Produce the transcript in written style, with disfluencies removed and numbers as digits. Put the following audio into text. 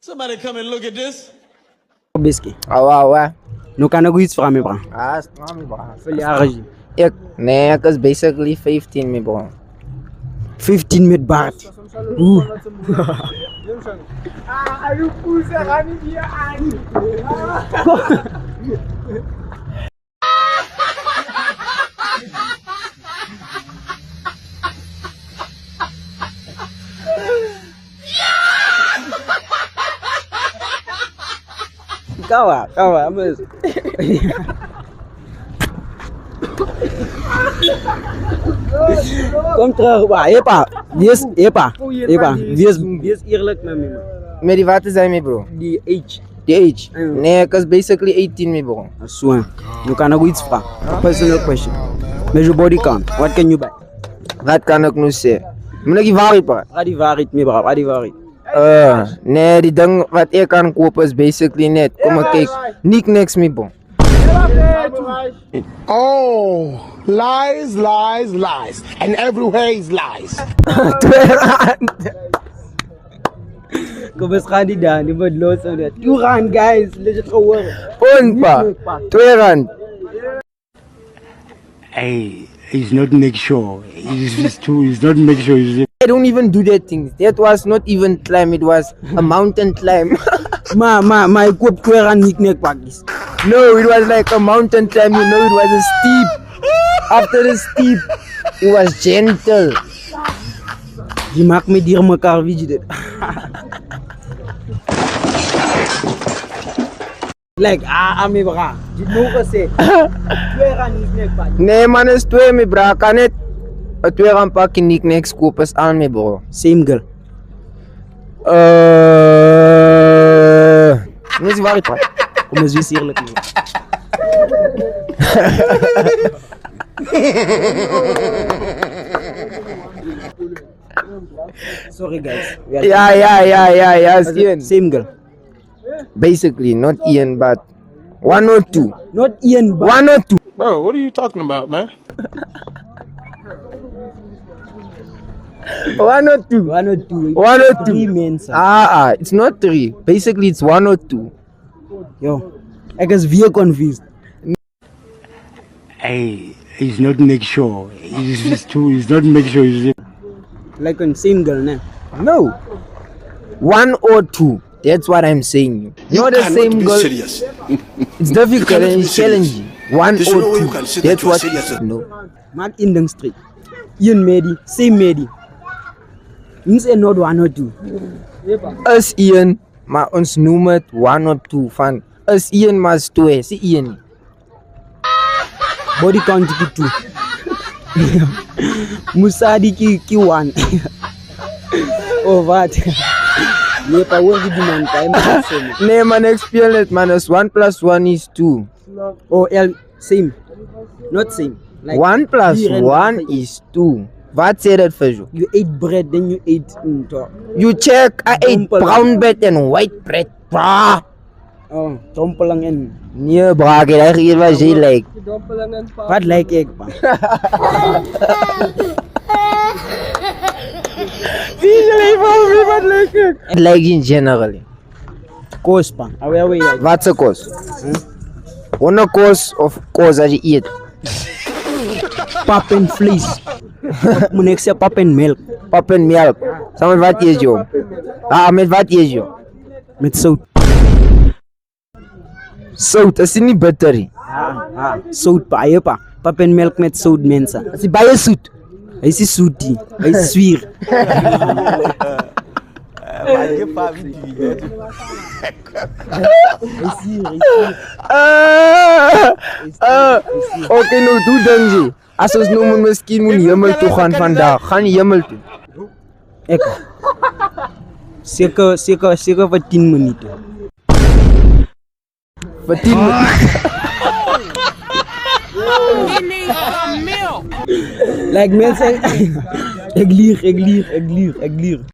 Somebody come and look at this. Bisky. Awa. Nou kan ik iets vragen, bro. Strong, bro. Hoeveel jaar is je? Ik is basically 15, me, bro. 15 met baard. Oeh. Kawa, mas. Kom terug, pa. Wees eerlijk met me, man. Met die wat zijn me, bro? Die age. Die age? Nee, ik is basically 18, me, bro. Zo. Nu kan ik iets vragen. Personal question. Met je body count, what can you buy? Wat kan ik nu zeggen? Moet ik die waarheid praten? Wat die waarheid, me, bro? Wat die waarheid? Nee, die ding wat ik kan kopen is basically net. Kom maar kijk, niks me, bro. Oh, lies. And everywhere is lies. Kom eens gaan die daar, die wordt los op dat. 2 rand, guys. Legit gewoon. Onpa, 2 rand. Hey, he's not make sure. He's not make sure. I don't even do that thing. That was not even climb, it was a mountain climb. Maar ik koop 2 rand niet pakjes. No, it was like a mountain climb, you know, it was a steep. After the steep, it was gentle. Die maakt me dier elkaar, weet je dit? Like, me bra. Die mogen zeggen. 2 rand niet pakjes. Nee man, is 2 me bra, kan het? 2 rand pakje niks kopen is aan me bro. Same girl. Nu is waar ik praat. Kom eens wees eerlijk mee. Sorry guys. Ja, Ian. Same girl. Basically, not Ian, but 1 or 2. Not Ian, but 1 or 2. Bro, what are you talking about, man? 1 or 2. 1 or 2. 1 or 2. 3 mensen. It's not 3. Basically, it's 1 or 2. Yo, ik is weer confused. Hey, he's not make sure. He's not make sure. Like a same girl, ne? No. 1 or 2. That's what I'm saying. Not the same girl. Serious. It's difficult and it's challenging. 1 There's or no way 2. you can say That's that you are what. serious. No. Maak in the street. Ian Medi, same Medi. You say not 1 or 2. Us Ian, maar ons noem het 1 or 2 van. Us Ian maar is 2. Si Ian. Body count ki 2. Musadi ki 1. Oh wat? Nee, pa word die man time. Nee man, ik speel het man. Is 1 plus 1 is 2. Oh, same. Not same. Like 1 plus here and 1 is 2. Wat zei dat voor jou? You ate bread, then you ate You check, I ate brown bread and white bread. Bra. oh, trompelang en. Nee bra, kijk hier was je like. Wat like ik pa? Wat like ik? Like in general. Koos pa. Away. Wat is koos? One koos of koos als je eet? Pap en vlees. Moet ik zeggen pap en melk. Pap en melk. Samen wat eet je? Met wat eet je? Met zout. Zout, dat is niet bitter. Zout pa, je pa. Pap en melk met zout mensen. Dat is bij je zoet. Hij is zoetie. Hij is zwier. Oké, nou doe dan je. Als ons noemen misschien moet je hemel toe gaan vandaag. Gaan je hemel toe. Ik. Zeker voor 10 minuten. Voor 10 minuten. Like mensen. Ik lieg.